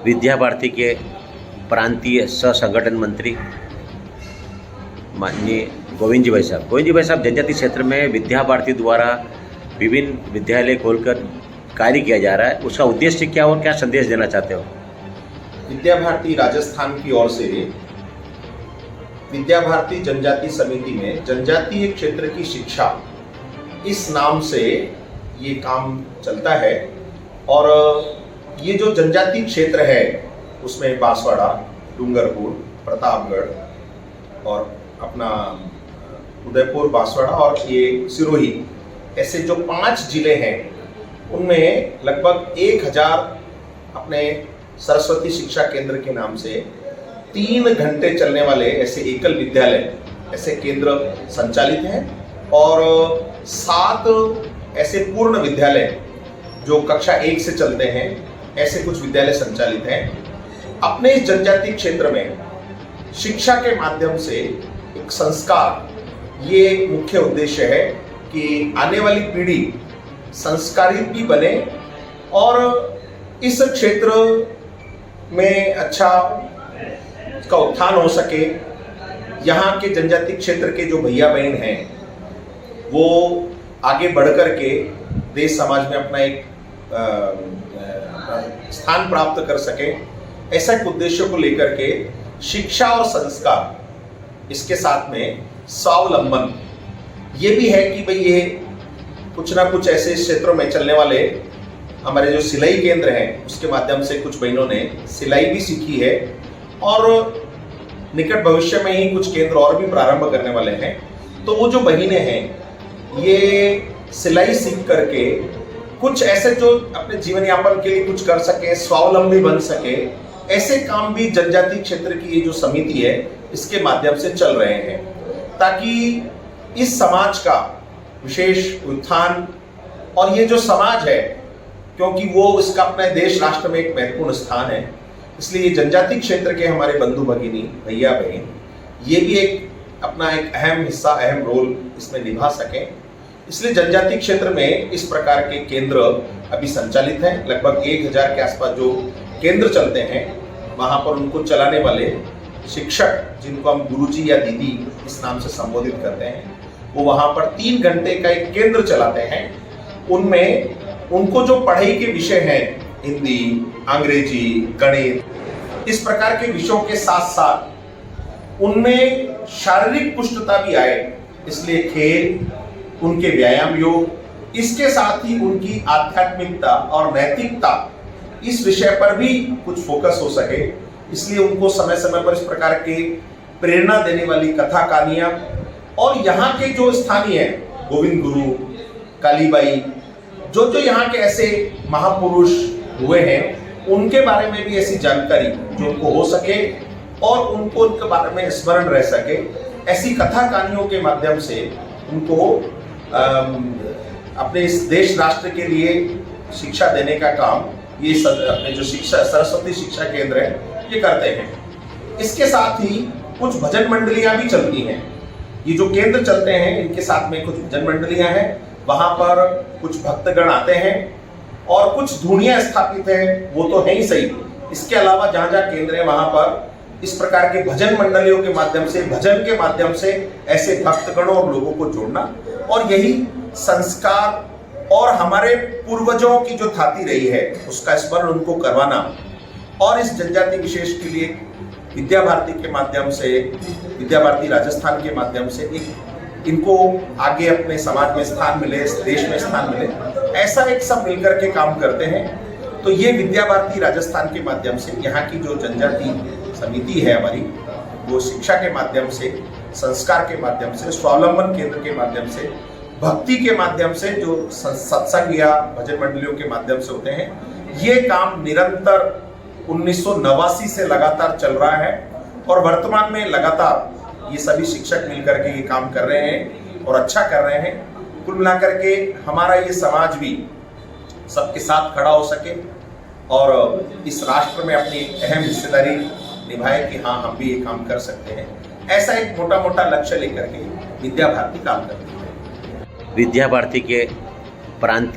विद्या भारती के प्रांतीय सह संगठन मंत्री माननीय गोविंद जी भाई साहब, जनजाति क्षेत्र में विद्या भारती द्वारा विभिन्न विद्यालय खोलकर कार्य किया जा रहा है, उसका उद्देश्य क्या और क्या संदेश देना चाहते हो? विद्या भारती राजस्थान की ओर से विद्या भारती जनजाति समिति में जनजातीय क्षेत्र की शिक्षा इस नाम से ये काम चलता है। और ये जो जनजातीय क्षेत्र है उसमें बांसवाड़ा, डूंगरपुर, प्रतापगढ़ और अपना उदयपुर, बांसवाड़ा और ये सिरोही, ऐसे जो 5 जिले हैं उनमें लगभग 1000 अपने सरस्वती शिक्षा केंद्र के नाम से 3 घंटे चलने वाले ऐसे एकल विद्यालय, ऐसे केंद्र संचालित हैं। और 7 ऐसे पूर्ण विद्यालय जो कक्षा 1 से चलते हैं, ऐसे कुछ विद्यालय संचालित हैं। अपने जनजातीय क्षेत्र में शिक्षा के माध्यम से एक संस्कार, ये मुख्य उद्देश्य है कि आने वाली पीढ़ी संस्कारित भी बने और इस क्षेत्र में अच्छा का उत्थान हो सके। यहाँ के जनजातीय क्षेत्र के जो भैया बहन हैं वो आगे बढ़ कर के देश समाज में अपना एक स्थान प्राप्त कर सके, ऐसा एक उद्देश्य को लेकर के शिक्षा और संस्कार, इसके साथ में स्वावलंबन ये भी है कि भाई ये कुछ ना कुछ ऐसे क्षेत्रों में चलने वाले हमारे जो सिलाई केंद्र हैं उसके माध्यम से कुछ बहनों ने सिलाई भी सीखी है और निकट भविष्य में ही कुछ केंद्र और भी प्रारंभ करने वाले हैं। तो वो जो बहनें हैं ये सिलाई सीख करके कुछ ऐसे जो अपने जीवन यापन के लिए कुछ कर सके, स्वावलंबी बन सके, ऐसे काम भी जनजातीय क्षेत्र की ये जो समिति है इसके माध्यम से चल रहे हैं, ताकि इस समाज का विशेष उत्थान, और ये जो समाज है क्योंकि वो इसका अपने देश राष्ट्र में एक महत्वपूर्ण स्थान है, इसलिए जनजातीय क्षेत्र के हमारे बंधु भगिनी, भैया बहन ये भी अपना एक अहम हिस्सा, अहम रोल इसमें निभा सकें। इसलिए जनजातीय क्षेत्र में इस प्रकार के केंद्र अभी संचालित हैं। लगभग 1000 के आसपास जो केंद्र चलते हैं, वहाँ पर उनको चलाने वाले शिक्षक, जिनको हम गुरुजी या दीदी इस नाम से संबोधित करते हैं, वो वहाँ पर 3 घंटे का एक केंद्र चलाते हैं। उनमें उनको जो पढ़ाई के विषय हैं, हिंदी, अंग्रेजी, गणित, इस प्रकार के विषयों के साथ साथ उनमें शारीरिक पुष्टता भी आए, इसलिए खेल, उनके व्यायाम योग, इसके साथ ही उनकी आध्यात्मिकता और नैतिकता, इस विषय पर भी कुछ फोकस हो सके। इसलिए उनको समय समय पर इस प्रकार के प्रेरणा देने वाली कथा कहानियां, और यहाँ के जो स्थानीय गोविंद गुरु, कालीबाई, जो यहाँ के ऐसे महापुरुष हुए हैं, उनके बारे में भी ऐसी जानकारी जो उनको हो सके और उनको उनके बारे में स्मरण रह सके, ऐसी कथा कहानियों के माध्यम से उनको अपने इस देश राष्ट्र के लिए शिक्षा देने का काम ये अपने जो शिक्षा सरस्वती शिक्षा केंद्र है ये करते हैं। इसके साथ ही कुछ भजन मंडलियां भी चलती हैं। ये जो केंद्र चलते हैं इनके साथ में कुछ भजन मंडलियां हैं, वहां पर कुछ भक्तगण आते हैं और कुछ धुनियां स्थापित हैं, वो तो है ही सही। इसके अलावा जहाँ जहाँ केंद्र है वहां पर इस प्रकार के भजन मंडलियों के माध्यम से, भजन के माध्यम से ऐसे भक्तगणों और लोगों को जोड़ना, और यही संस्कार और हमारे पूर्वजों की जो थाती रही है उसका स्मरण उनको करवाना। और इस जनजाति विशेष के लिए विद्या भारती के माध्यम से, विद्या भारती राजस्थान के माध्यम से एक इनको आगे अपने समाज में स्थान मिले, देश में स्थान मिले, ऐसा एक सब मिलकर के काम करते हैं। तो ये विद्या भारती राजस्थान के माध्यम से यहाँ की जो जनजाति समिति है हमारी, वो शिक्षा के माध्यम से, संस्कार के माध्यम से, स्वावलंबन केंद्र के माध्यम से, भक्ति के माध्यम से, जो सत्संग या भजन मंडलियों के माध्यम से होते हैं, ये काम निरंतर 1989 से लगातार चल रहा है। और वर्तमान में लगातार ये सभी शिक्षक मिलकर के ये काम कर रहे हैं और अच्छा कर रहे हैं। कुल मिलाकर के हमारा ये समाज भी सबके साथ खड़ा हो सके और इस राष्ट्र में अपनी अहम हिस्सेदारी निभाए कि हाँ, हम भी ये काम कर सकते हैं। ऐसा एक मोटा मोटा लक्ष्य लेकर के विद्या भारती काम करती है। विद्या भारती के प्रांत